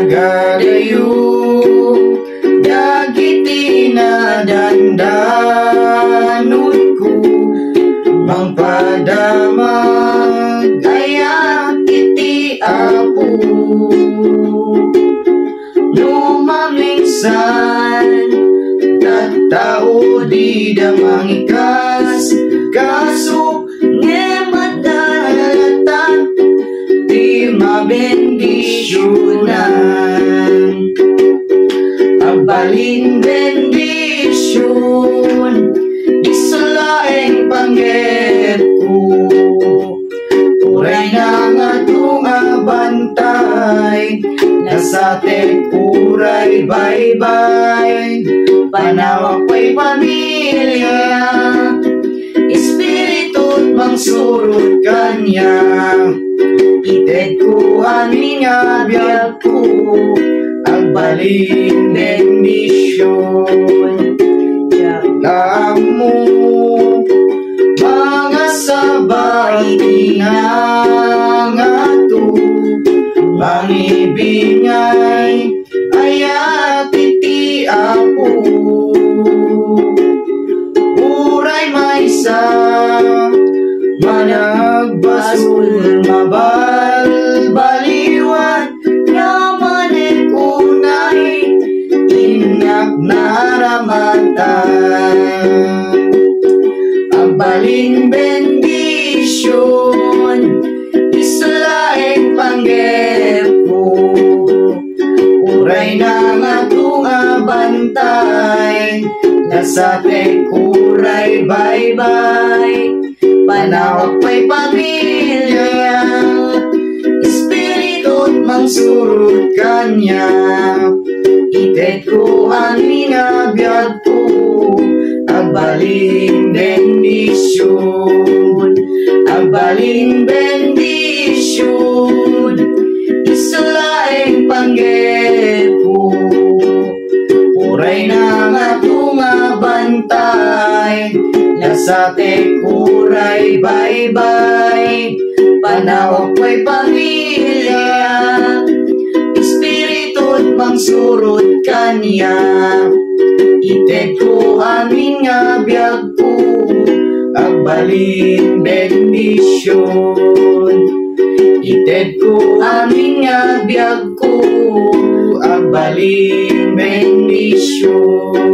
nagadayo dagiti nadandanod ko mangpadamag ayat iti Apo lumamingsan tattao di damang ikas kaso ngemadalatan di mabendisyonan abalin bendisyon isalaing panggep ko uray na nga bantay nasate uray baybay panawak pa'y pamilya espiritu't mangsurot kanya ited ko aming abiyag ko agbalin bendisyon yaklam mo mga sabay inangato mangibingay ayat iti Apo uray maysa managbasol mabalbaliwan yaman kunay inak naramatan agbalin bendisyon islaing panggep ko uray na nga bantay nasate uray baybay panawak pa'y pamilya espiritu't mangsurot kanya ited ko aming abiyag ko agbalin bendisyon agbalin bendisyon isalaing panggep ko uray na nga bantay nasate uray baybay panawak pa'y pamilya espiritu't mangsurot kanya ited ko aming abiyag ko agbalin bendisyon ited ko aming abiyag ko agbalin bendisyon